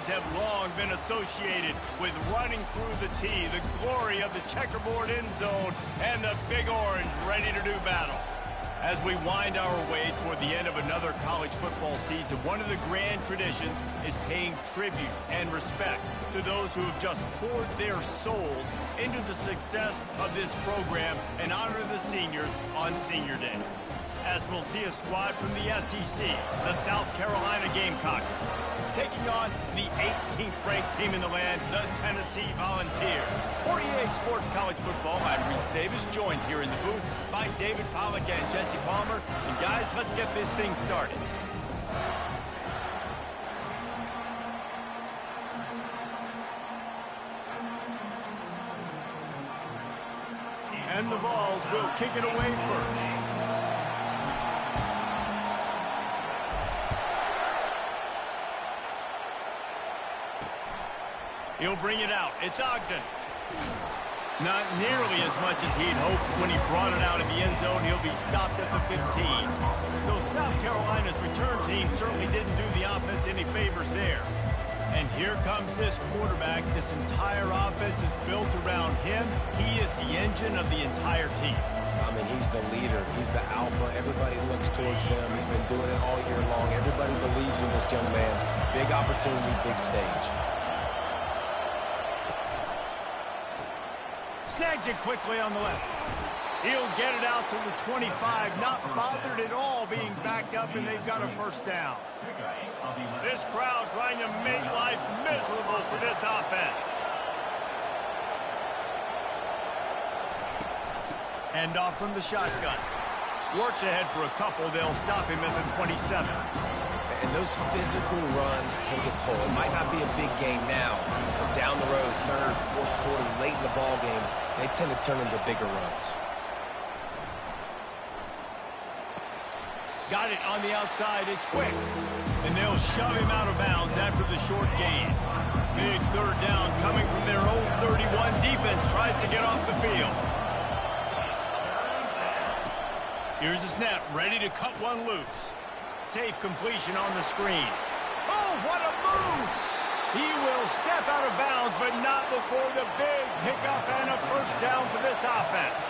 have long been associated with running through the tee, the glory of the checkerboard end zone, and the Big Orange ready to do battle. As we wind our way toward the end of another college football season, one of the grand traditions is paying tribute and respect to those who have just poured their souls into the success of this program and honor the seniors on Senior Day. As we'll see a squad from the SEC, the South Carolina Gamecocks, taking on the 18th ranked team in the land, the Tennessee Volunteers. For EA Sports College Football, I'm Reese Davis, joined here in the booth by David Pollack and Jesse Palmer. And guys, let's get this thing started. And the Vols will kick it away first. He'll bring it out. It's Ogden. Not nearly as much as he'd hoped when he brought it out in the end zone. He'll be stopped at the 15. So South Carolina's return team certainly didn't do the offense any favors there. And here comes this quarterback. This entire offense is built around him. He is the engine of the entire team. I mean, he's the leader. He's the alpha. Everybody looks towards him. He's been doing it all year long. Everybody believes in this young man. Big opportunity, big stage. Snags it quickly on the left. He'll get it out to the 25, not bothered at all being backed up, and they've got a first down. This crowd trying to make life miserable for this offense. Hand off from the shotgun. Works ahead for a couple. They'll stop him at the 27. And those physical runs take a toll. It might not be a big game now, but down the road, third, fourth quarter, late in the ball games, they tend to turn into bigger runs. Got it on the outside. It's quick. And they'll shove him out of bounds after the short gain. Big third down coming from their own 31. Defense tries to get off the field. Here's the snap, ready to cut one loose. Safe completion on the screen. Oh, what a move! He will step out of bounds, but not before the big pickup and a first down for this offense.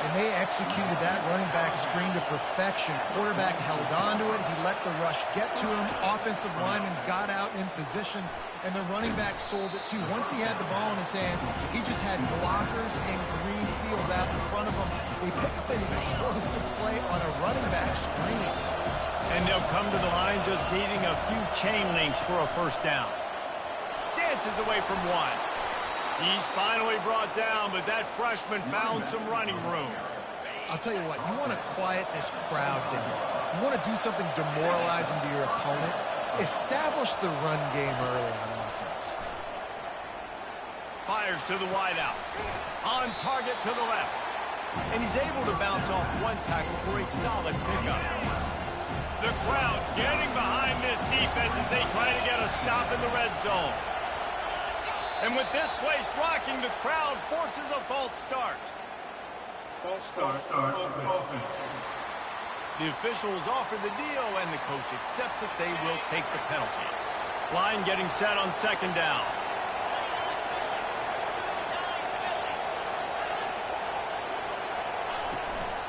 And they executed that running back screen to perfection. Quarterback held on to it. He let the rush get to him. Offensive lineman got out in position, and the running back sold it too. Once he had the ball in his hands, he just had blockers and green field out in front of him. They pick up an explosive play on a running back screen. And they'll come to the line just needing a few chain links for a first down. Dances away from one. He's finally brought down, but that freshman found some running room. I'll tell you what, you want to quiet this crowd down. You want to do something demoralizing to your opponent. Establish the run game early on offense. Fires to the wideout. On target to the left. And he's able to bounce off one tackle for a solid pickup. The crowd getting behind this defense as they try to get a stop in the red zone. And with this place rocking, the crowd forces a false start. False start. Offense. The officials offer the deal, and the coach accepts it. They will take the penalty. Line getting set on second down.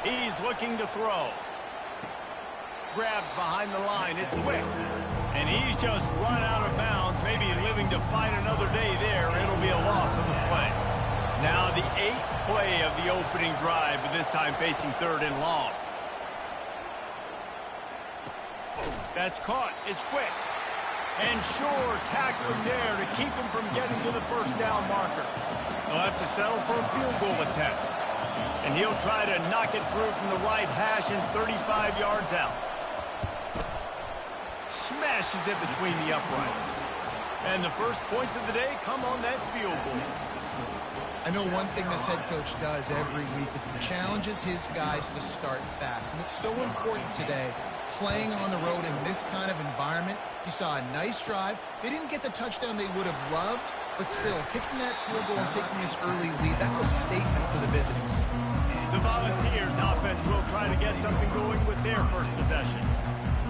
He's looking to throw. Grabbed behind the line. It's quick. And he's just run out of bounds, maybe living to fight another day there. It'll be a loss of the play. Now the 8th play of the opening drive, but this time facing third and long. That's caught. It's quick. And sure, tackling there to keep him from getting to the first down marker. They'll have to settle for a field goal attempt. And he'll try to knock it through from the right hash and 35 yards out. Smashes it between the uprights. And the first points of the day come on that field goal. I know one thing this head coach does every week is he challenges his guys to start fast. And it's so important today, playing on the road in this kind of environment. You saw a nice drive. They didn't get the touchdown they would have loved, but still, kicking that field goal and taking this early lead, that's a statement for the visiting team. The Volunteers offense will try to get something going with their first possession.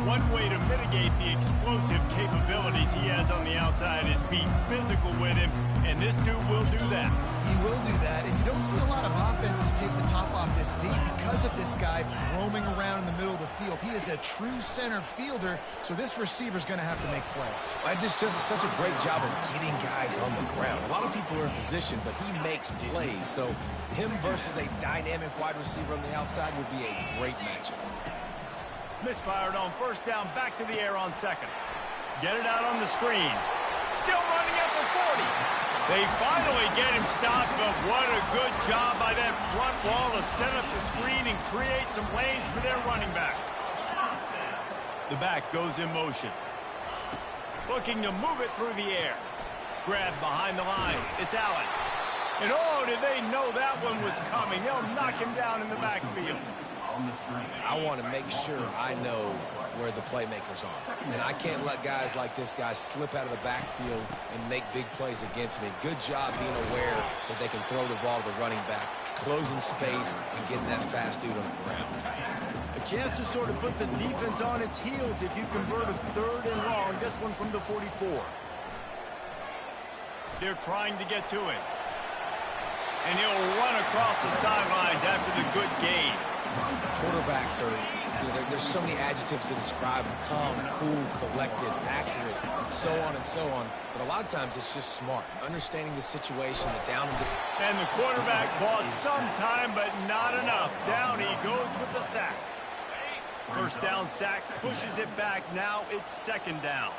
One way to mitigate the explosive capabilities he has on the outside is be physical with him, and this dude will do that. He will do that, and you don't see a lot of offenses take the top off this D because of this guy roaming around in the middle of the field. He is a true center fielder, so this receiver's going to have to make plays. That just does such a great job of getting guys on the ground. A lot of people are in position, but he makes plays, so him versus a dynamic wide receiver on the outside would be a great matchup. Misfired on first down, back to the air on second. Get it out on the screen. Still running at the 40. They finally get him stopped, but what a good job by that front wall to set up the screen and create some lanes for their running back. The back goes in motion. Looking to move it through the air. Grabbed behind the line. It's Allen. And oh, did they know that one was coming. They'll knock him down in the backfield. I want to make sure I know where the playmakers are. And I can't let guys like this guy slip out of the backfield and make big plays against me. Good job being aware that they can throw the ball to the running back, closing space, and getting that fast dude on the ground. A chance to sort of put the defense on its heels if you convert a third and long. This one from the 44. They're trying to get to it. And he'll run across the sidelines after the good gain. Quarterbacks are, there's so many adjectives to describe them. Calm, cool, collected, accurate, so on and so on. But a lot of times it's just smart. Understanding the situation, the down and the quarterback bought some time, but not enough. Down he goes with the sack. First down sack, pushes it back. Now it's second down.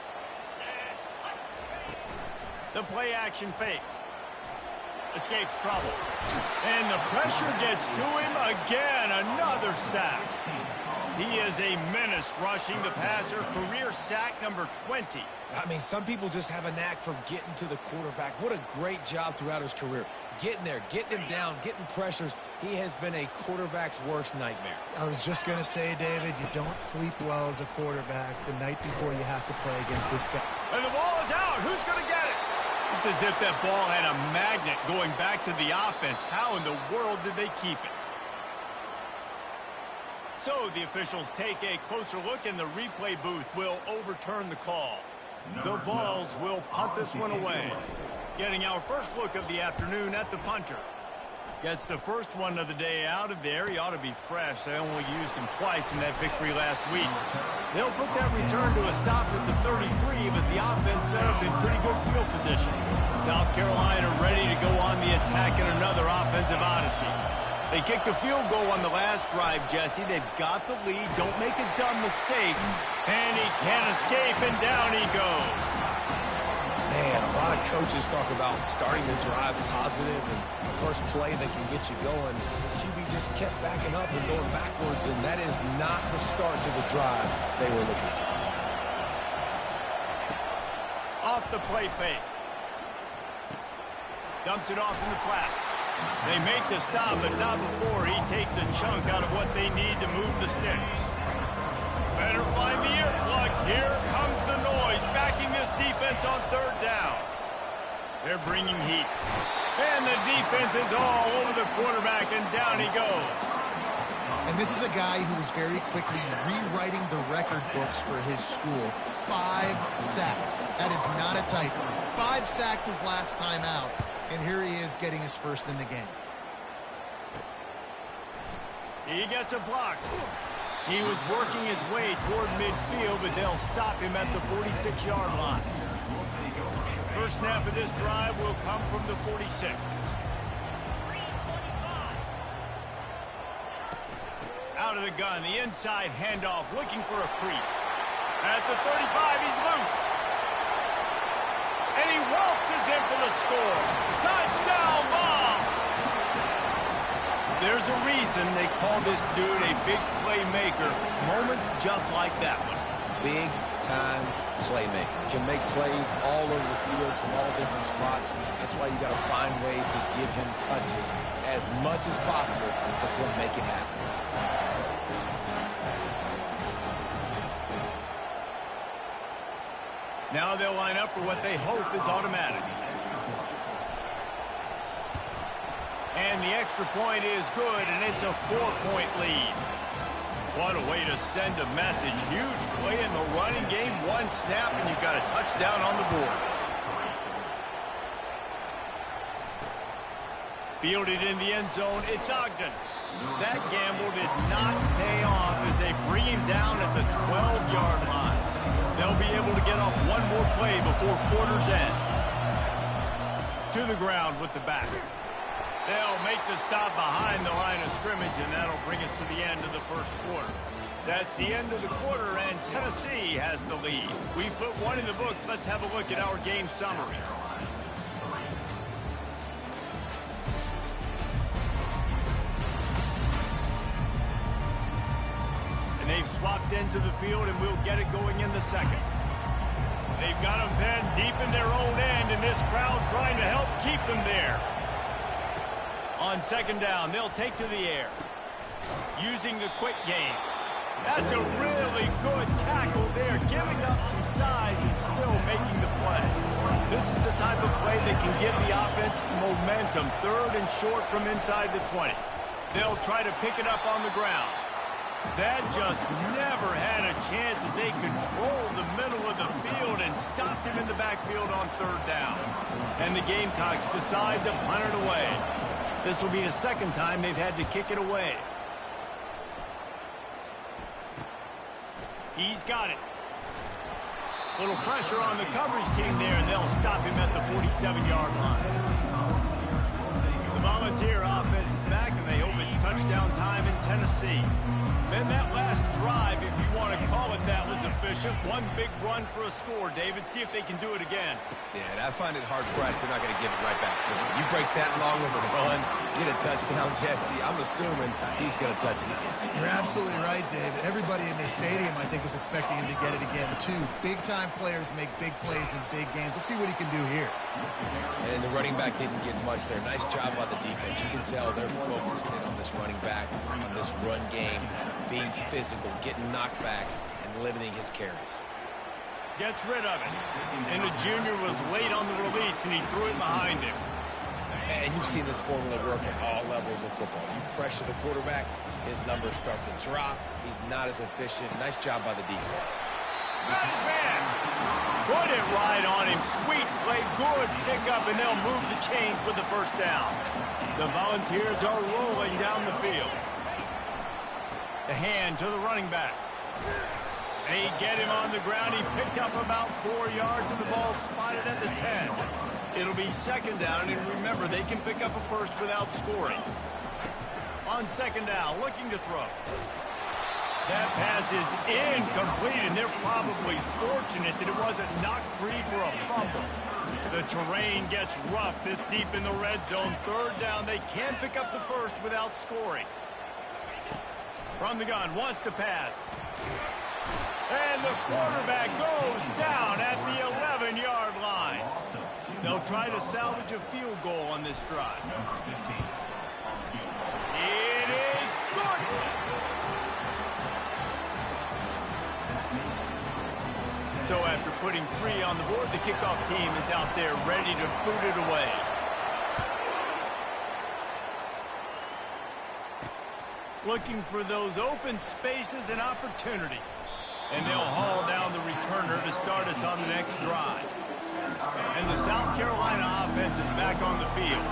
The play action fake. Escapes trouble. And the pressure gets to him again. Another sack. He is a menace rushing the passer. Career sack number 20. I mean, some people just have a knack for getting to the quarterback. What a great job throughout his career. Getting there, getting him down, getting pressures. He has been a quarterback's worst nightmare. I was just going to say, David, you don't sleep well as a quarterback the night before you have to play against this guy. And the ball is out. Who's going to get it? It's as if that ball had a magnet going back to the offense. How in the world did they keep it? So the officials take a closer look, and the replay booth will overturn the call. The Vols will punt this one away. Getting our first look of the afternoon at the punter. Gets the first one of the day out of there. He ought to be fresh. They only used him twice in that victory last week. They'll put that return to a stop with the 33, but the offense set up in pretty good field position. South Carolina ready to go on the attack in another offensive odyssey. They kicked a field goal on the last drive, Jesse. They've got the lead. Don't make a dumb mistake. And he can't escape, and down he goes. Man, a lot of coaches talk about starting the drive positive and the first play that can get you going. The QB just kept backing up and going backwards, and that is not the start to the drive they were looking for. Off the play fake. Dumps it off in the flats. They make the stop, but not before he takes a chunk out of what they need to move the sticks. Better find the earplugs. Here comes the noise, backing this defense on third down. They're bringing heat. And the defense is all over the quarterback, and down he goes. And this is a guy who was very quickly rewriting the record books for his school. 5 sacks. That is not a typo. 5 sacks his last time out. And here he is getting his first in the game. He gets a block. He was working his way toward midfield, but they'll stop him at the 46-yard line. First snap of this drive will come from the 46. Out of the gun, the inside handoff, looking for a crease. At the 35, he's loose. And he waltzes in for the score. Touchdown, Vols! There's a reason they call this dude a big playmaker. Moments just like that one. Big-time playmaker. Can make plays all over the field from all different spots. That's why you got to find ways to give him touches as much as possible, because he'll make it happen. Now they'll line up for what they hope is automatic. And the extra point is good, and it's a 4-point lead. What a way to send a message. Huge play in the running game. One snap, and you've got a touchdown on the board. Fielded in the end zone, it's Ogden. That gamble did not pay off as they bring him down at the 12-yard line. They'll be able to get off one more play before quarter's end. To the ground with the back. They'll make the stop behind the line of scrimmage, and that'll bring us to the end of the first quarter. That's the end of the quarter, and Tennessee has the lead. We put one in the books. Let's have a look at our game summary. And they've swapped into the field, and we'll get it going in the second. They've got them pinned deep in their own end, and this crowd trying to help keep them there. On second down, they'll take to the air. Using the quick game. That's a really good tackle there, giving up some size and still making the play. This is the type of play that can give the offense momentum. Third and short from inside the 20. They'll try to pick it up on the ground. That just never had a chance as they controlled the middle of the field and stopped him in the backfield on third down. And the Gamecocks decide to punt it away. This will be the second time they've had to kick it away. He's got it. Little pressure on the coverage team there, and they'll stop him at the 47-yard line. The Volunteer offense is back, and they hope it's touchdown time in Tennessee. Then that last drive, if you want to call it that, was efficient. One big run for a score, David. See if they can do it again. Yeah, and I find it hard-pressed they're not going to give it right back to him. You break that long of a run, get a touchdown, Jesse. I'm assuming he's going to touch it again. You're absolutely right, David. Everybody in the stadium, I think, is expecting him to get it again, too. Big-time players make big plays in big games. Let's see what he can do here. And the running back didn't get much there. Nice job by the defense. You can tell they're focused in on this running back, on this run game, being physical, getting knockbacks, and limiting his carries. Gets rid of it. And the junior was late on the release, and he threw it behind him. And you've seen this formula work at all levels of football. You pressure the quarterback, his numbers start to drop. He's not as efficient. Nice job by the defense. Nice man. Put it right on him. Sweet play, good pickup, and they'll move the chains with the first down. The Volunteers are rolling down the field. The hand to the running back. They get him on the ground. He picked up about 4 yards, and the ball spotted at the 10. It'll be second down, and remember, they can pick up a first without scoring. On second down, looking to throw. That pass is incomplete, and they're probably fortunate that it wasn't knocked free for a fumble. The terrain gets rough this deep in the red zone. Third down, they can pick up the first without scoring. From the gun, wants to pass. And the quarterback goes down at the 11-yard line. They'll try to salvage a field goal on this drive. It is good. So after putting 3 on the board, the kickoff team is out there ready to boot it away. Looking for those open spaces and opportunity. And they'll haul down the returner to start us on the next drive. And the South Carolina offense is back on the field.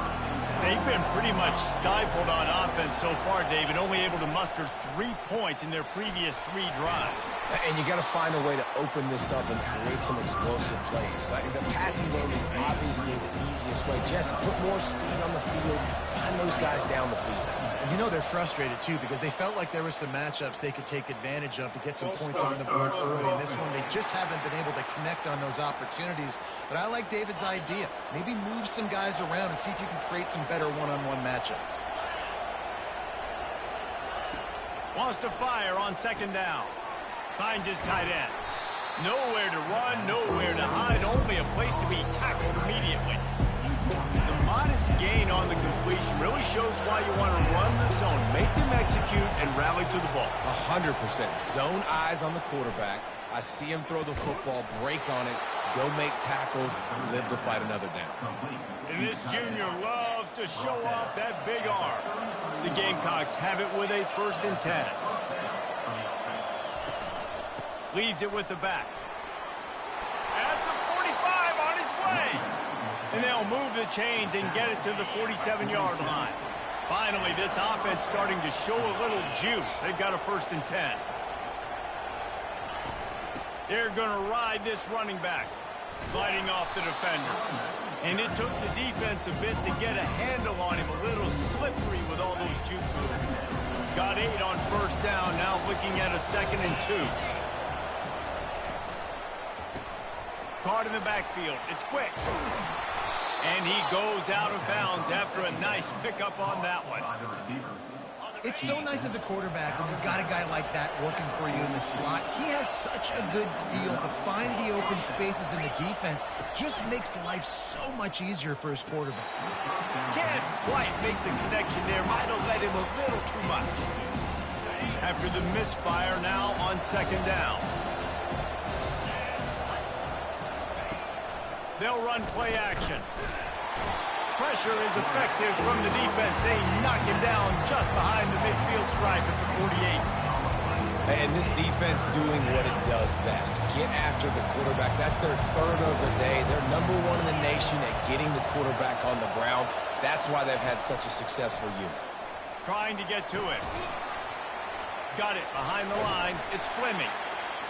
They've been pretty much stifled on offense so far, David, only able to muster 3 points in their previous 3 drives. And you got to find a way to open this up and create some explosive plays. The passing game is obviously the easiest way. Jesse, put more speed on the field. Find those guys down the field. And you know they're frustrated, too, because they felt like there were some matchups they could take advantage of to get some points on the board early. In this one, they just haven't been able to connect on those opportunities. But I like David's idea. Maybe move some guys around and see if you can create some better one-on-one matchups. Wants to fire on second down. Finds his tight end. Nowhere to run, nowhere to hide, only a place to be tackled immediately. The modest gain on the completion really shows why you want to run the zone, make them execute, and rally to the ball. 100%. Zone eyes on the quarterback. I see him throw the football, break on it, go make tackles, live to fight another down. And this junior loves to show off that big arm. The Gamecocks have it with a 1st and 10. Leaves it with the back. At the 45 on his way. And they'll move the chains and get it to the 47-yard line. Finally, this offense starting to show a little juice. They've got a 1st and 10. They're going to ride this running back, sliding off the defender. And it took the defense a bit to get a handle on him, a little slippery with all those juke moves. Got 8 on 1st down, now looking at a 2nd and 2. Caught in the backfield, it's quick. And he goes out of bounds after a nice pickup on that one. It's so nice as a quarterback when you've got a guy like that working for you in the slot. He has such a good feel to find the open spaces in the defense. Just makes life so much easier for his quarterback. Can't quite make the connection there. Might have led him a little too much. After the misfire, now on 2nd down. They'll run play action. Pressure is effective from the defense. They knock him down just behind the midfield stripe at the 48. And this defense doing what it does best. Get after the quarterback. That's their 3rd of the day. They're #1 in the nation at getting the quarterback on the ground. That's why they've had such a successful unit. Trying to get to it. Got it behind the line. It's Fleming.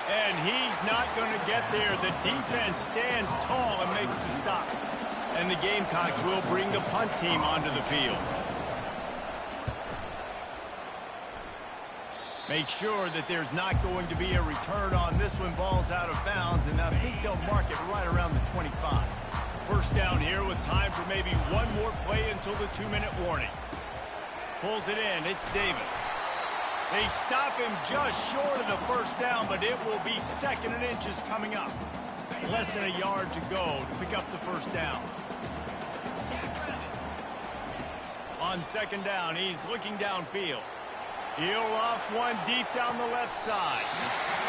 And he's not going to get there. The defense stands tall and makes the stop. And the Gamecocks will bring the punt team onto the field. Make sure that there's not going to be a return on this one. Ball's out of bounds, and I think they'll mark it right around the 25. 1st down here with time for maybe one more play until the 2-minute warning. Pulls it in. It's Davis. They stop him just short of the 1st down, but it will be 2nd and inches coming up. Less than a yard to go to pick up the 1st down. On 2nd down, he's looking downfield. He'll loft one deep down the left side.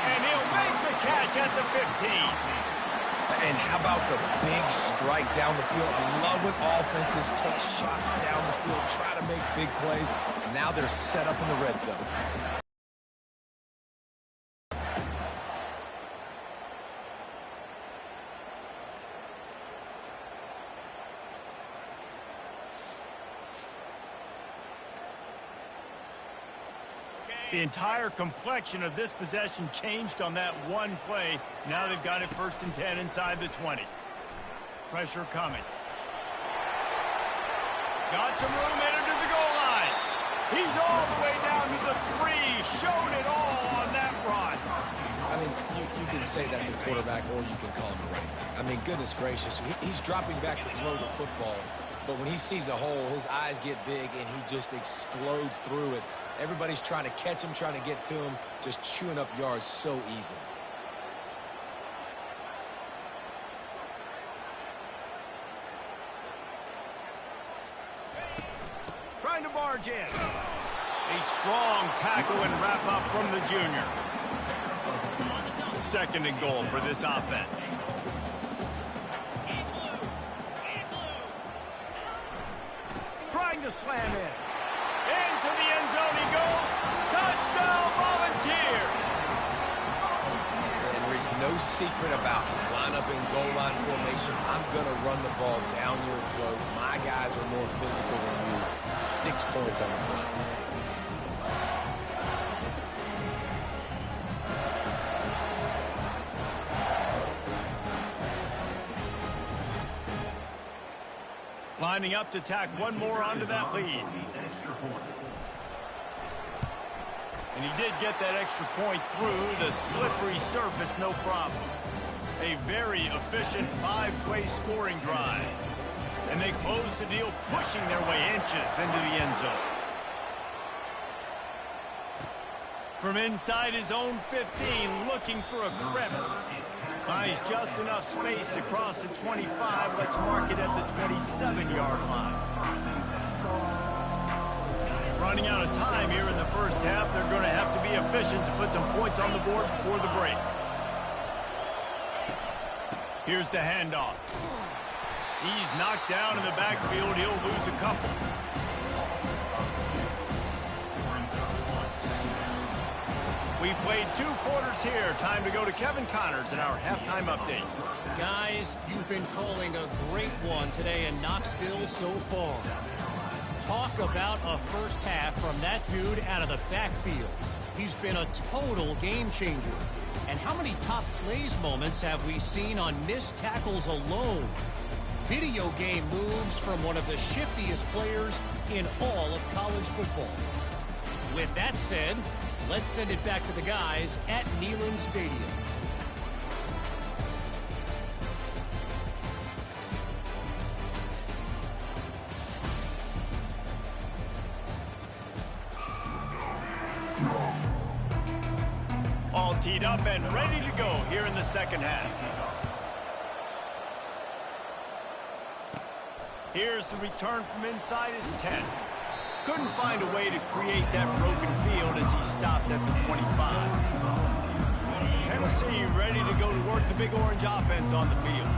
And he'll make the catch at the 15. And how about the big strike down the field? I love when offenses take shots down the field, try to make big plays. And now they're set up in the red zone. The entire complexion of this possession changed on that one play. Now they've got it 1st and 10 inside the 20. Pressure coming. Got some room headed to the goal line. He's all the way down to the 3. Showed it all on that run. I mean, you can say that's a quarterback or you can call him a running back. I mean, goodness gracious, he's dropping back to throw the football. But when he sees a hole, his eyes get big and he just explodes through it. Everybody's trying to catch him, trying to get to him, just chewing up yards so easily. Trying to barge in. A strong tackle and wrap up from the junior. 2nd and goal for this offense. Trying to slam in. Into the end zone he goes. Touchdown, Volunteers! And there's no secret about line up in goal line formation. I'm going to run the ball down your throat. My guys are more physical than you. 6 points on the play. Lining up to tack one more onto that lead. And he did get that extra point through the slippery surface, no problem. A very efficient 5-play scoring drive. And they close the deal, pushing their way inches into the end zone. From inside his own 15, looking for a crevice. Buys just enough space to cross the 25. Let's mark it at the 27-yard line. Running out of time here in the 1st half. They're going to have to be efficient to put some points on the board before the break. Here's the handoff. He's knocked down in the backfield. He'll lose a couple. We played 2 quarters here. Time to go to Kevin Connors in our halftime update. Guys, you've been calling a great one today in Knoxville so far. Talk about a first half from that dude out of the backfield. He's been a total game changer. And how many top plays moments have we seen on missed tackles alone? Video game moves from one of the shiftiest players in all of college football. With that said, let's send it back to the guys at Neyland Stadium. All teed up and ready to go here in the second half. Here's the return from inside his 10. Couldn't find a way to create that broken field as he stopped at the 25. Tennessee ready to go to work the Big Orange offense on the field.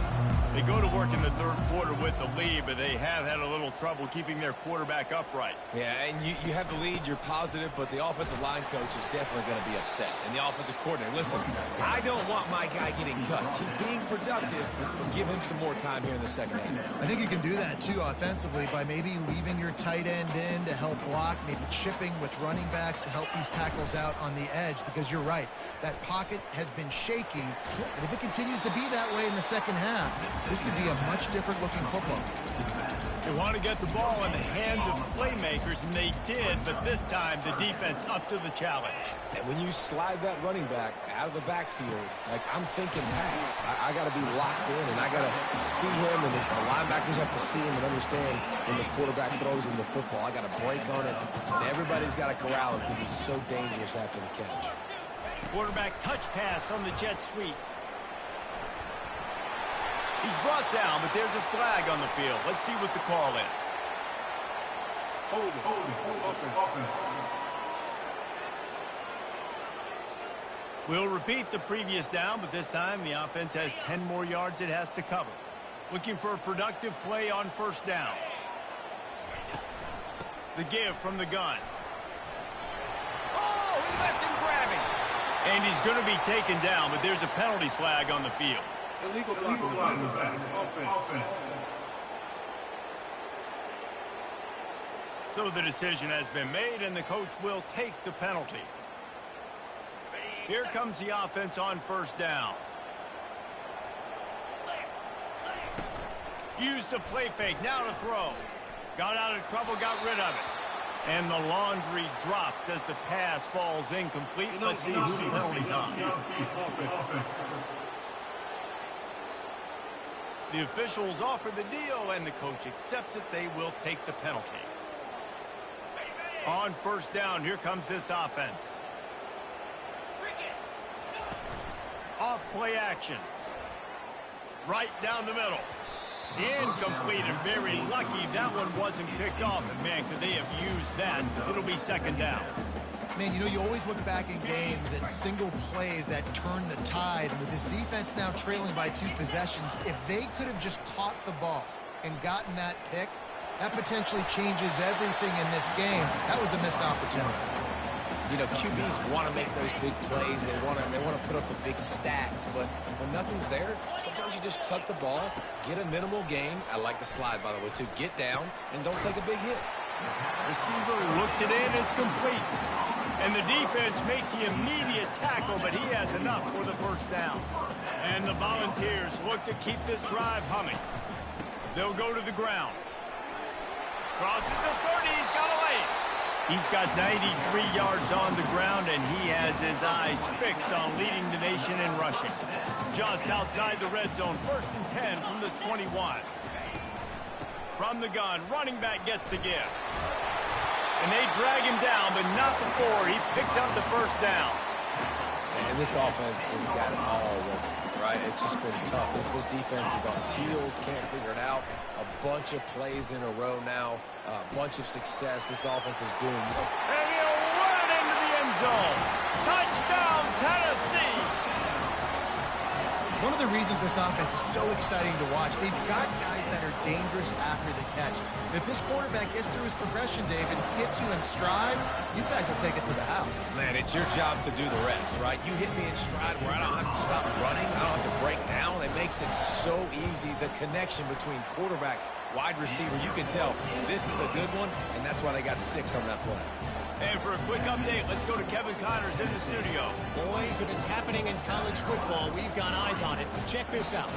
They go to work in the third quarter with the lead, but they have had a little trouble keeping their quarterback upright. Yeah, and you have the lead, you're positive, but the offensive line coach is definitely going to be upset. And the offensive coordinator, listen, I don't want my guy getting touched. He's being productive, but give him some more time here in the second half. I think you can do that, too, offensively, by maybe leaving your tight end in to help block, maybe chipping with running backs to help these tackles out on the edge, because you're right. That pocket has been shaky, and if it continues to be that way in the second half, this could be a much different looking football. They want to get the ball in the hands of playmakers, and they did, but this time the defense up to the challenge. And when you slide that running back out of the backfield, like I'm thinking pass, I got to be locked in, and I got to see him, and the linebackers have to see him and understand when the quarterback throws him the football. I got to break on it, and everybody's got to corral him because he's so dangerous after the catch. Quarterback touch pass on the jet sweep. He's brought down, but there's a flag on the field. Let's see what the call is. Hold it, open. We'll repeat the previous down, but this time the offense has 10 more yards it has to cover. Looking for a productive play on first down. The give from the gun. Oh, he left him grabbing. And he's going to be taken down, but there's a penalty flag on the field. Illegal block in the back. Offense. So the decision has been made, and the coach will take the penalty. Here comes the offense on first down. Used the play fake, now to throw. Got out of trouble, got rid of it. And the laundry drops as the pass falls incomplete. Let's see who the penalty's on. The officials offer the deal, and the coach accepts it. They will take the penalty. On first down, here comes this offense. Off play action. Right down the middle. Incomplete, and very lucky that one wasn't picked off. And man, could they have used that? It'll be second down. Man, you know, you always look back in games at single plays that turn the tide. And with this defense now trailing by 2 possessions, if they could have just caught the ball and gotten that pick, that potentially changes everything in this game. That was a missed opportunity. You know, QBs want to make those big plays. They want to put up the big stats. But when nothing's there, sometimes you just tuck the ball, get a minimal gain. I like the slide, by the way, too. Get down and don't take a big hit. Receiver looks it in. It's complete. And the defense makes the immediate tackle, but he has enough for the first down. And the Volunteers look to keep this drive humming. They'll go to the ground. Crosses the 30. He's got away. He's got 93 yards on the ground, and he has his eyes fixed on leading the nation in rushing. Just outside the red zone, 1st and 10 from the 21. From the gun, running back gets the give. And they drag him down, but not before he picks up the first down. And this offense has got it all working, right? It's just been tough. This defense is on its heels, can't figure it out. A bunch of plays in a row now, a bunch of success. This offense is doing. And he'll run it into the end zone. Touchdown, Tennessee! One of the reasons this offense is so exciting to watch, they've got guys that are they're dangerous after the catch. And if this quarterback gets through his progression, David, hits you in stride, these guys will take it to the house. Man, it's your job to do the rest, right? You hit me in stride where I don't have to stop running. I don't have to break down. It makes it so easy. The connection between quarterback, wide receiver, you can tell this is a good one, and that's why they got 6 on that play. And for a quick update, let's go to Kevin Connors in the studio. Boys, if it's happening in college football, we've got eyes on it. Check this out.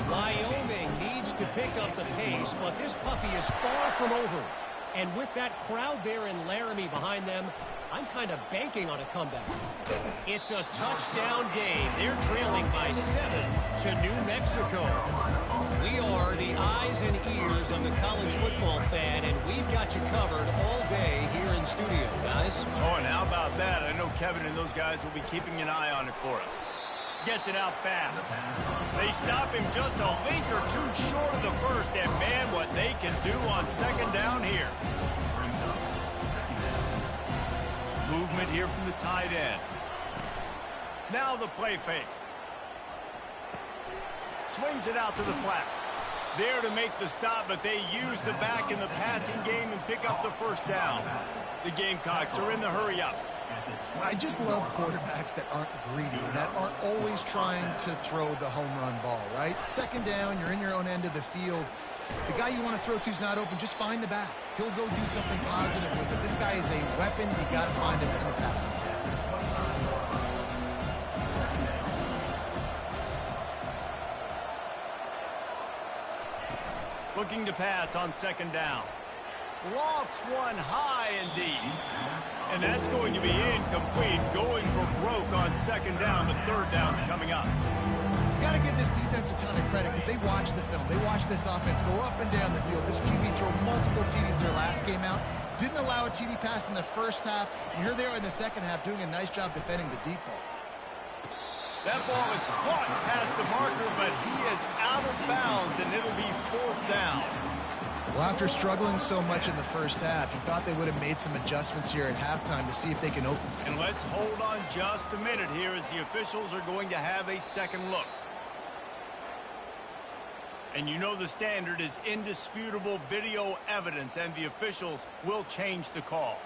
Wyoming needs to pick up the pace, but this puppy is far from over. And with that crowd there in Laramie behind them, I'm kind of banking on a comeback. It's a touchdown game. They're trailing by 7 to New Mexico. We are the eyes and ears of the college football fan, and we've got you covered all day here in studio, guys. Oh, and how about that? I know Kevin and those guys will be keeping an eye on it for us. Gets it out fast. They stop him just a link or two short of the first, and man, what they can do on second down here. Movement here from the tight end. Now the play fake. Swings it out to the flat. There to make the stop, but they use the back in the passing game and pick up the first down. The Gamecocks are in the hurry up. I just love quarterbacks that aren't greedy, that aren't always trying to throw the home run ball, right? Second down, you're in your own end of the field. The guy you want to throw to is not open. Just find the back. He'll go do something positive with it. This guy is a weapon. You got to find him in the passing game. Looking to pass on second down. Lofts one high and deep. And that's going to be incomplete. Going for broke on second down, but third down's coming up. You got to give this defense a ton of credit because they watch the film. They watch this offense go up and down the field. This QB throw multiple TDs their last game out. Didn't allow a TD pass in the first half. And here they are in the second half doing a nice job defending the deep ball. That ball is caught past the marker, but he is out of bounds, and it'll be fourth down. Well, after struggling so much in the first half, you thought they would have made some adjustments here at halftime to see if they can open. And let's hold on just a minute here as the officials are going to have a second look. And you know the standard is indisputable video evidence, and the officials will change the call.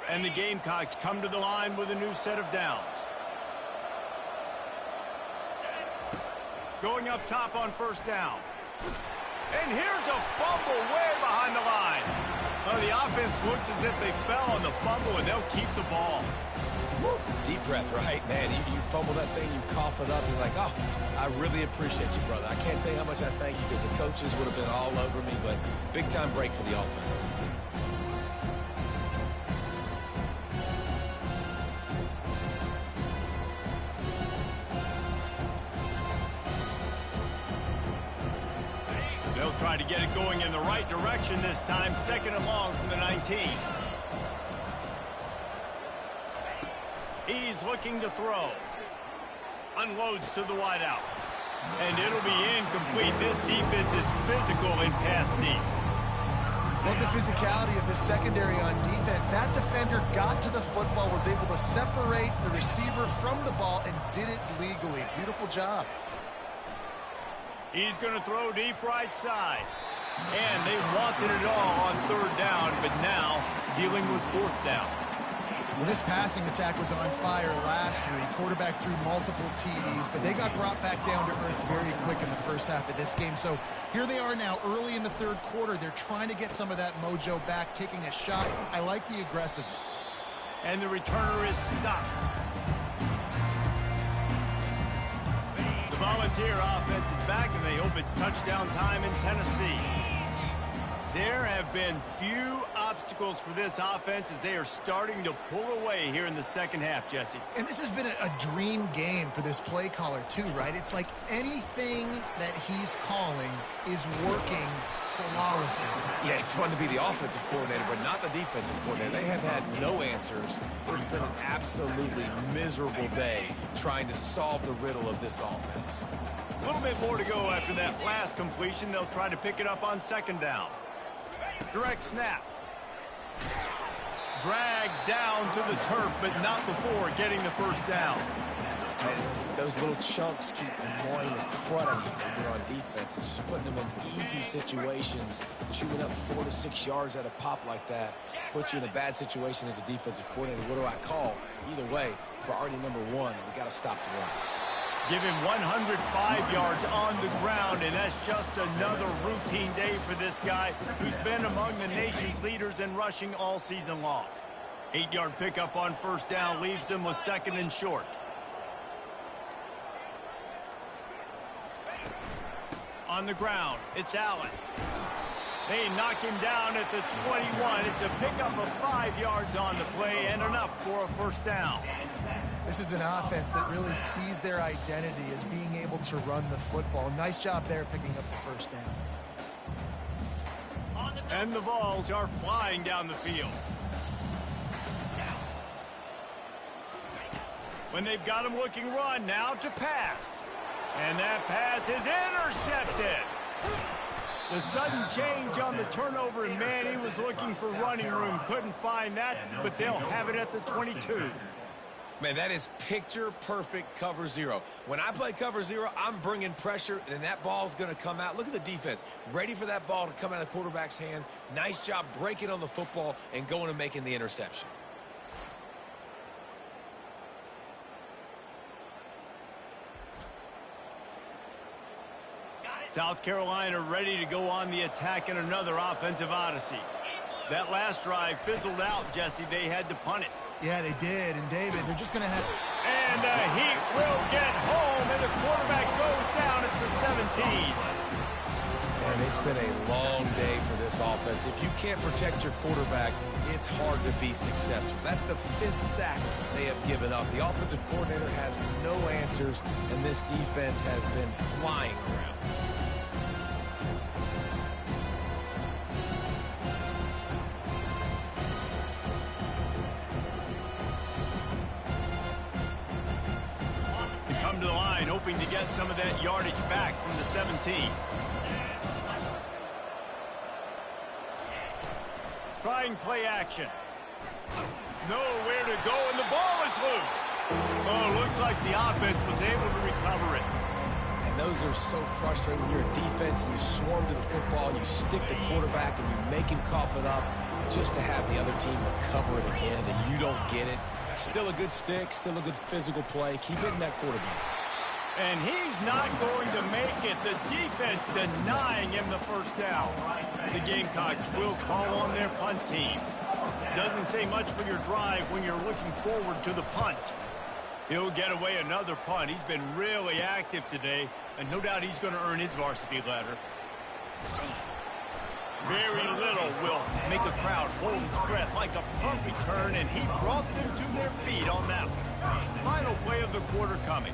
And the Gamecocks come to the line with a new set of downs. Going up top on first down. And here's a fumble way behind the line. Well, the offense looks as if they fell on the fumble, and they'll keep the ball. Woo. Deep breath, right? Man, you fumble that thing, you cough it up, you're like, oh, I really appreciate you, brother. I can't tell you how much I thank you because the coaches would have been all over me, but big-time break for the offense. Try to get it going in the right direction this time. Second and long from the 19. He's looking to throw. Unloads to the wideout. And it'll be incomplete. This defense is physical in pass deep. Love the physicality of this secondary on defense. That defender got to the football, was able to separate the receiver from the ball, and did it legally. Beautiful job. He's going to throw deep right side. And they wanted it all on third down, but now dealing with fourth down. Well, this passing attack was on fire last week. Quarterback threw multiple TDs, but they got brought back down to earth very quick in the first half of this game. So here they are now early in the third quarter. They're trying to get some of that mojo back, taking a shot. I like the aggressiveness. And the returner is stopped. The Volunteer offense is back, and they hope it's touchdown time in Tennessee. There have been few obstacles for this offense as they are starting to pull away here in the second half, Jesse. And this has been a dream game for this play caller, too, right? It's like anything that he's calling is working flawlessly. Yeah, it's fun to be the offensive coordinator, but not the defensive coordinator. They have had no answers. It's been an absolutely miserable day trying to solve the riddle of this offense. A little bit more to go after that last completion. They'll try to pick it up on second down. Direct snap. Dragged down to the turf, but not before getting the first down. And those little chunks keep annoying the crud out of you when you're on defense. It's just putting them in easy situations, shooting up 4 to 6 yards at a pop like that, puts you in a bad situation as a defensive coordinator. What do I call? Either way, priority number one, we got to stop the run. Give him 105 yards on the ground, and that's just another routine day for this guy who's been among the nation's leaders in rushing all season long. 8-yard pickup on first down leaves him with 2nd and short. On the ground, it's Allen. They knock him down at the 21. It's a pickup of 5 yards on the play and enough for a first down. This is an offense that really sees their identity as being able to run the football. Nice job there picking up the first down. And the balls are flying down the field. When they've got him looking run, now to pass. And that pass is intercepted. The sudden change on the turnover, and man, he was looking for running room. Couldn't find that, but they'll have it at the 22. Man, that is picture-perfect cover zero. When I play cover zero, I'm bringing pressure, and that ball's going to come out. Look at the defense. Ready for that ball to come out of the quarterback's hand. Nice job breaking on the football and going and making the interception. South Carolina ready to go on the attack in another offensive odyssey. That last drive fizzled out, Jesse. They had to punt it. Yeah, they did. And, David, they're just going to have... And the Heat will get home, and the quarterback goes down at the 17. And it's been a long day for this offense. If you can't protect your quarterback, it's hard to be successful. That's the 5th sack they have given up. The offensive coordinator has no answers, and this defense has been flying around. To the line, hoping to get some of that yardage back from the 17. Trying play action. Nowhere to go, and the ball is loose. Oh, looks like the offense was able to recover it. And those are so frustrating when you're a defense and you swarm to the football, and you stick the quarterback, and you make him cough it up just to have the other team recover it again, and you don't get it. Still a good stick, still a good physical play. Keep hitting that quarterback. And he's not going to make it. The defense denying him the first down. The Gamecocks will call on their punt team. Doesn't say much for your drive when you're looking forward to the punt. He'll get away another punt. He's been really active today, and no doubt he's going to earn his varsity ladder. Very little will make a crowd hold its breath like a punt return, and he brought them to their feet on that one. Final play of the quarter coming.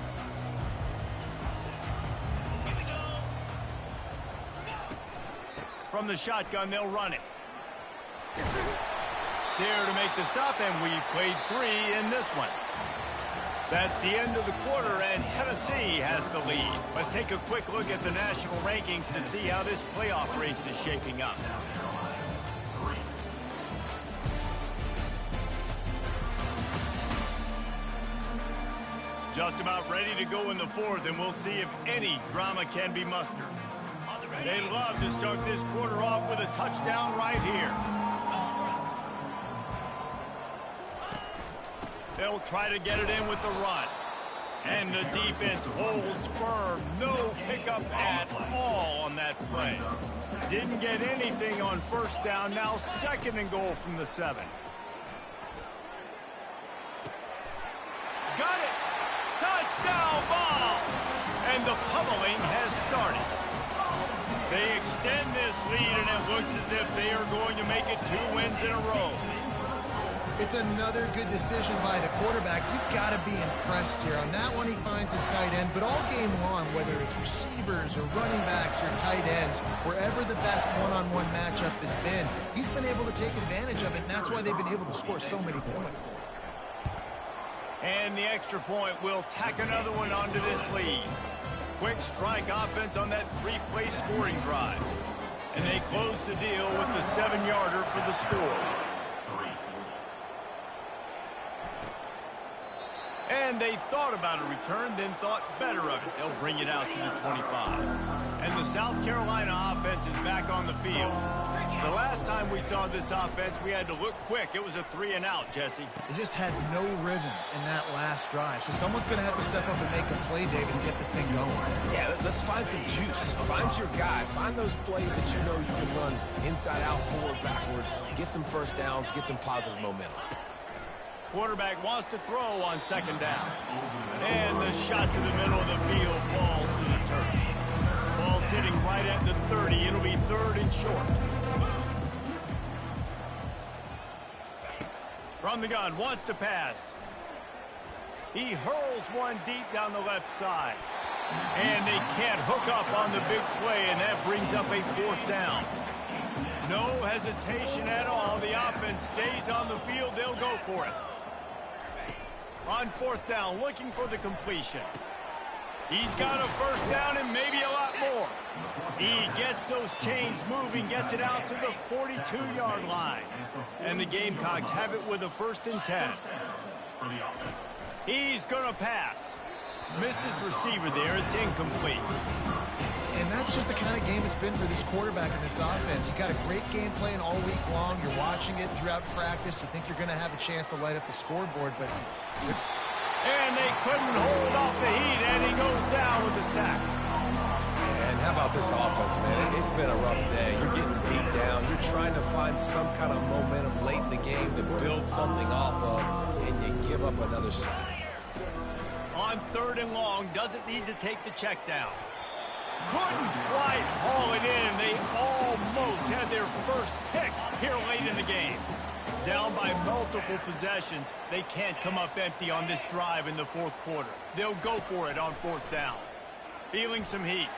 From the shotgun, they'll run it. There to make the stop, and we played 3 in this one. That's the end of the quarter, and Tennessee has the lead. Let's take a quick look at the national rankings to see how this playoff race is shaping up. Just about ready to go in the 4th, and we'll see if any drama can be mustered. They love to start this quarter off with a touchdown right here. They'll try to get it in with the run. And the defense holds firm. No pickup at all on that play. Didn't get anything on first down. Now 2nd and goal from the 7. Got it! Touchdown ball! And the pummeling has started. They extend this lead, and it looks as if they are going to make it 2 wins in a row. It's another good decision by the quarterback. You've got to be impressed here. On that one, he finds his tight end. But all game long, whether it's receivers or running backs or tight ends, wherever the best one-on-one matchup has been, he's been able to take advantage of it, and that's why they've been able to score so many points. And the extra point will tack another one onto this lead. Quick strike offense on that 3-play scoring drive. And they close the deal with the 7-yarder for the score. And And they thought about a return, then thought better of it. They'll bring it out to the 25. And the South Carolina offense is back on the field. The last time we saw this offense, we had to look quick. It was a 3-and-out, Jesse. They just had no rhythm in that last drive. So someone's going to have to step up and make a play, David, and get this thing going. Yeah, let's find some juice. Find your guy. Find those plays that you know you can run inside out, forward, backwards. Get some first downs. Get some positive momentum. Quarterback wants to throw on second down. And the shot to the middle of the field falls to the turf. Ball sitting right at the 30. It'll be 3rd and short. From the gun, wants to pass. He hurls one deep down the left side. And they can't hook up on the big play, and that brings up a 4th down. No hesitation at all. The offense stays on the field. They'll go for it. On 4th down, looking for the completion. He's got a first down and maybe a lot more. He gets those chains moving, gets it out to the 42-yard line. And the Gamecocks have it with a 1st and 10. He's going to pass. Missed his receiver there. It's incomplete. And that's just the kind of game it's been for this quarterback in this offense. You've got a great game plan all week long. You're watching it throughout practice. You think you're going to have a chance to light up the scoreboard, but... And they couldn't hold off the heat, and he goes down with the sack. And how about this offense, man? It's been a rough day. You're getting beat down. You're trying to find some kind of momentum late in the game to build something off of, and you give up another sack. On 3rd and long, doesn't need to take the check down. Couldn't quite haul it in. They almost had their first pick here late in the game. Down by multiple possessions, they can't come up empty on this drive in the 4th quarter. They'll go for it on 4th down. Feeling some heat.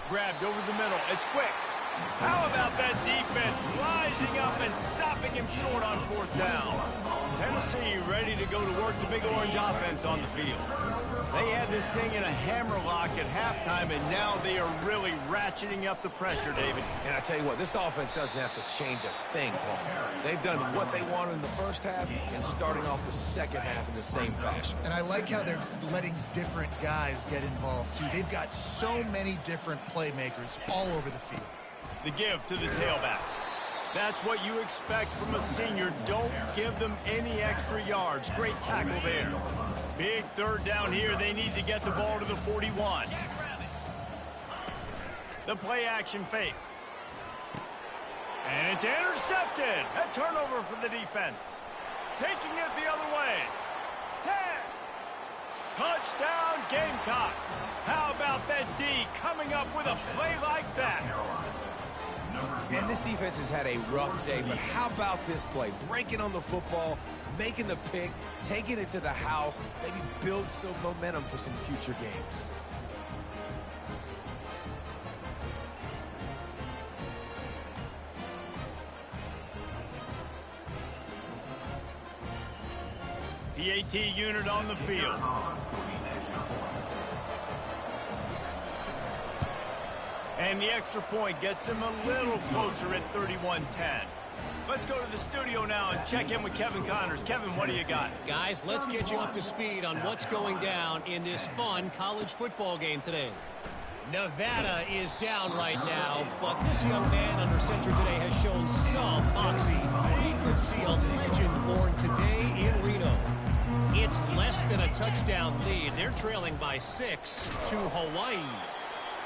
Grabbed over the middle. It's quick. How about that defense rising up and stopping him short on 4th down? Tennessee ready to go to work the Big Orange offense on the field. They had this thing in a hammerlock at halftime, and now they are really ratcheting up the pressure, David. And I tell you what, this offense doesn't have to change a thing, Paul. They've done what they wanted in the first half and starting off the second half in the same fashion. And I like how they're letting different guys get involved, too. They've got so many different playmakers all over the field. The give to the tailback. That's what you expect from a senior. Don't give them any extra yards. Great tackle there. Big 3rd down here. They need to get the ball to the 41. The play action fake. And it's intercepted. A turnover for the defense. Taking it the other way. 10. Touchdown Gamecocks. How about that D coming up with a play like that? And this defense has had a rough day, but how about this play? Breaking on the football, making the pick, taking it to the house, maybe build some momentum for some future games. PAT unit on the field. And the extra point gets him a little closer at 31-10. Let's go to the studio now and check in with Kevin Connors. Kevin, what do you got? Guys, let's get you up to speed on what's going down in this fun college football game today. Nevada is down right now, but this young man under center today has shown some moxie. We could see a legend born today in Reno. It's less than a touchdown lead. They're trailing by 6 to Hawaii.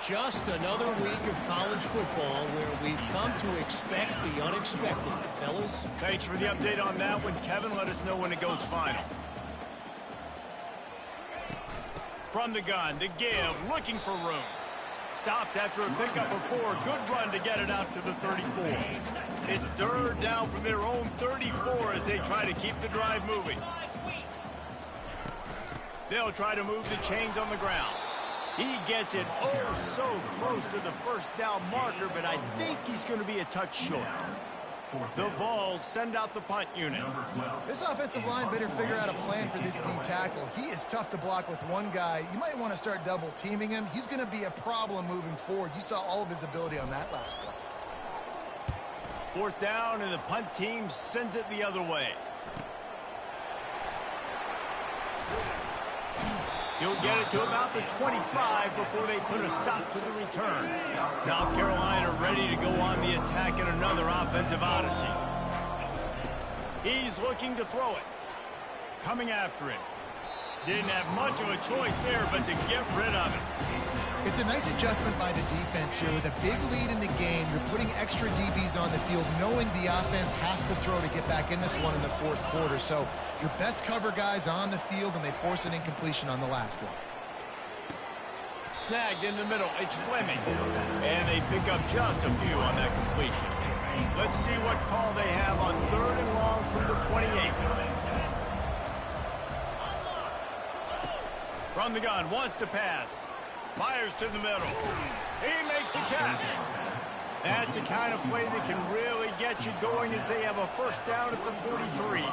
Just another week of college football where we've come to expect the unexpected. Fellas? Thanks for the update on that one, Kevin. Let us know when it goes final. From the gun, the give, looking for room. Stopped after a pickup of 4. Good run to get it out to the 34. It's 3rd down from their own 34 as they try to keep the drive moving. They'll try to move the chains on the ground. He gets it so close to the first down marker, but I think he's going to be a touch short. The Vols send out the punt unit. This offensive line better figure out a plan for this D tackle. He is tough to block with one guy. You might want to start double teaming him. He's going to be a problem moving forward. You saw all of his ability on that last play. 4th down, and the punt team sends it the other way. He'll get it to about the 25 before they put a stop to the return. South Carolina ready to go on the attack in another offensive odyssey. He's looking to throw it. Coming after it. Didn't have much of a choice there, but to get rid of it. It's a nice adjustment by the defense here. With a big lead in the game, you're putting extra DBs on the field, knowing the offense has to throw to get back in this one in the fourth quarter. So your best cover guys on the field, and they force an incompletion on the last one. Snagged in the middle. It's Fleming. And they pick up just a few on that completion. Let's see what call they have on 3rd and long from the 28. From the gun, wants to pass. Fires to the middle. He makes a catch. That's the kind of play that can really get you going as they have a first down at the 43.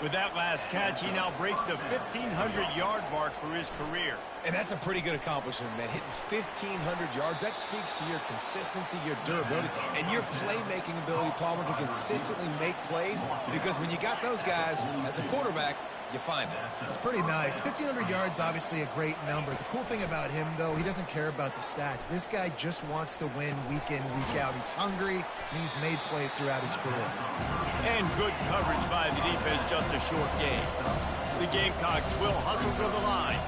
With that last catch, he now breaks the 1,500-yard mark for his career. And that's a pretty good accomplishment, man. Hitting 1,500 yards, that speaks to your consistency, your durability, and your playmaking ability, Palmer, to consistently make plays. Because when you got those guys as a quarterback, you find it. It's pretty nice. 1,500 yards, obviously a great number. The cool thing about him, though, he doesn't care about the stats. This guy just wants to win week in, week out. He's hungry, and he's made plays throughout his career. And good coverage by the defense, just a short game. The Gamecocks will hustle to the line.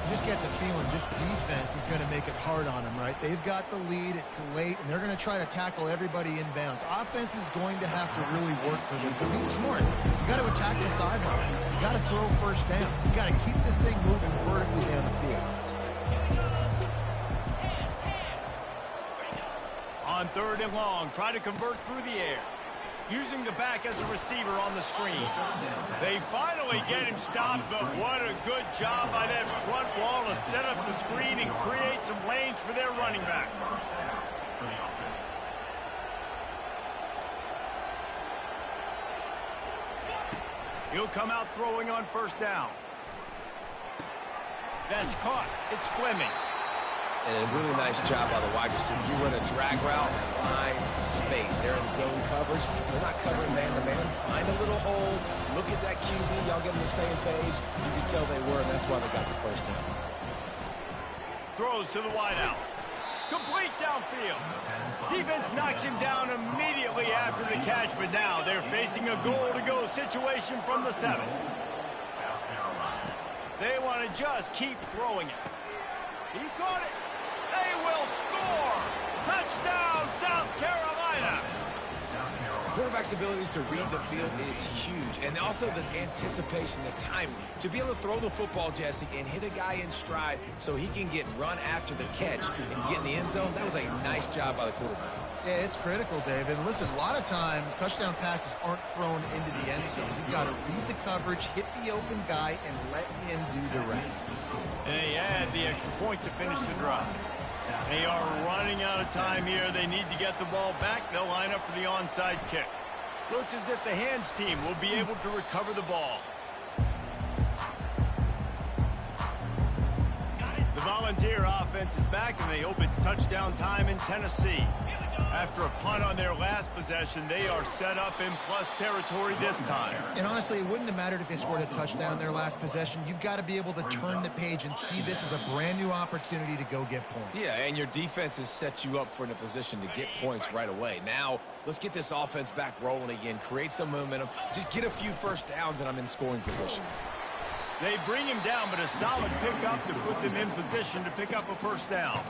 You just get the feeling this defense is going to make it hard on them, right? They've got the lead, it's late, and they're going to try to tackle everybody inbounds. Offense is going to have to really work for this. So be smart. You got to attack the sidelines. You got to throw first downs. You got to keep this thing moving vertically down the field. On 3rd and long, try to convert through the air. Using the back as a receiver on the screen. They finally get him stopped, but what a good job by that front wall to set up the screen and create some lanes for their running back. He'll come out throwing on first down. That's caught. It's Fleming. And a really nice job by the wide receiver. You run a drag route, find space. They're in zone coverage. They're not covering man-to-man. Find a little hole. Look at that QB. Y'all get on the same page. You can tell they were, and that's why they got the first down. Throws to the wideout. Complete downfield. Defense knocks him down immediately after the catch, but now they're facing a goal-to-go situation from the 7. They want to just keep throwing it. He caught it. They will score! Touchdown, South Carolina! Quarterback's abilities to read the field is huge, and also the anticipation, the timing. To be able to throw the football, Jesse, and hit a guy in stride so he can get run after the catch and get in the end zone, that was a nice job by the quarterback. Yeah, it's critical, David. Listen, a lot of times touchdown passes aren't thrown into the end zone. You've got to read the coverage, hit the open guy, and let him do the rest. And they add the extra point to finish the drive. They are running out of time here. They need to get the ball back. They'll line up for the onside kick. Looks as if the hands team will be able to recover the ball. The Volunteer offense is back, and they hope it's touchdown time in Tennessee. After a punt on their last possession, they are set up in plus territory this time. And honestly, it wouldn't have mattered if they scored a touchdown their last possession. You've got to be able to turn the page and see this as a brand new opportunity to go get points. Yeah, and your defense has set you up for in a position to get points right away. Now, let's get this offense back rolling again, create some momentum, just get a few first downs, and I'm in scoring position. They bring him down, but a solid pickup to put them in position to pick up a first down.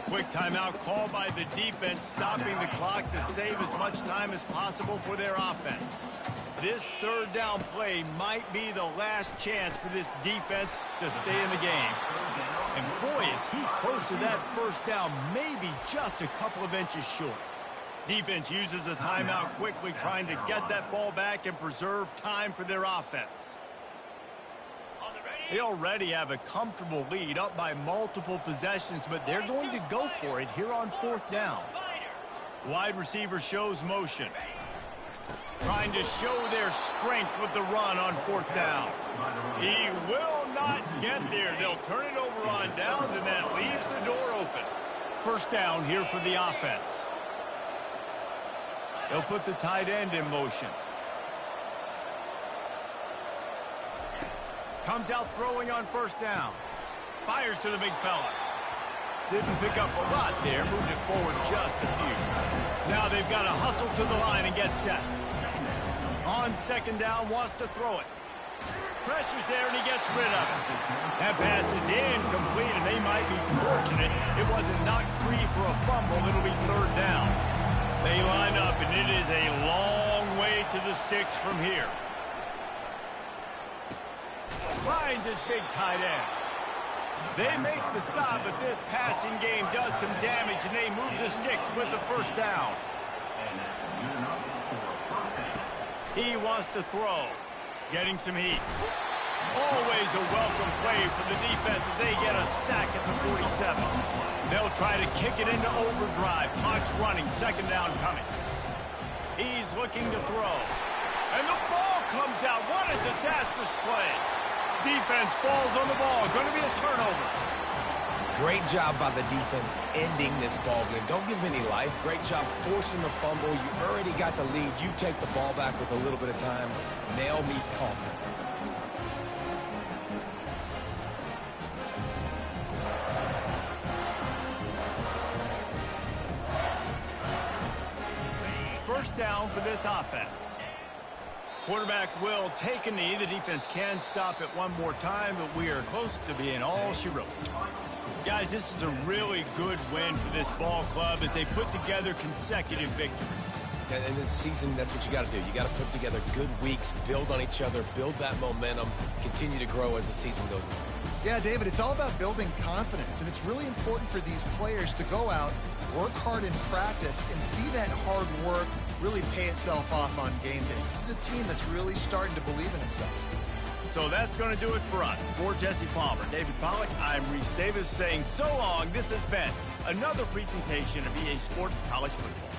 Quick timeout called by the defense, stopping the clock to save as much time as possible for their offense. This third down play might be the last chance for this defense to stay in the game. And boy, is he close to that first down, maybe just a couple of inches short. Defense uses a timeout quickly, trying to get that ball back and preserve time for their offense. They already have a comfortable lead, up by multiple possessions, but they're going to go for it here on fourth down. Wide receiver shows motion. Trying to show their strength with the run on fourth down. He will not get there. They'll turn it over on downs, and that leaves the door open. First down here for the offense. They'll put the tight end in motion. Comes out throwing on first down. Fires to the big fella. Didn't pick up a lot there. Moved it forward just a few. Now they've got to hustle to the line and get set. On second down, wants to throw it. Pressure's there, and he gets rid of it. That pass is incomplete, and they might be fortunate it wasn't knocked free for a fumble. It'll be third down. They line up, and it is a long way to the sticks from here. Finds his big tight end. They make the stop, but this passing game does some damage, and they move the sticks with the first down. He wants to throw. Getting some heat. Always a welcome play for the defense as they get a sack at the 47. They'll try to kick it into overdrive. Clock's running. Second down coming. He's looking to throw. And the ball comes out. What a disastrous play. Defense falls on the ball. Going to be a turnover. Great job by the defense ending this ball game. Don't give them any life. Great job forcing the fumble. You already got the lead. You take the ball back with a little bit of time. Nail meet coffin. First down for this offense. Quarterback will take a knee. The defense can stop it one more time, but we are close to being all she wrote. Guys, this is a really good win for this ball club as they put together consecutive victories. And in this season, that's what you got to do. You got to put together good weeks, build on each other, build that momentum, continue to grow as the season goes on. Yeah, David, it's all about building confidence, and it's really important for these players to go out, work hard in practice, and see that hard work really pay itself off on game day. This is a team that's really starting to believe in itself. So that's going to do it for us. For Jesse Palmer, David Pollack, I'm Reese Davis saying so long. This has been another presentation of EA Sports College Football.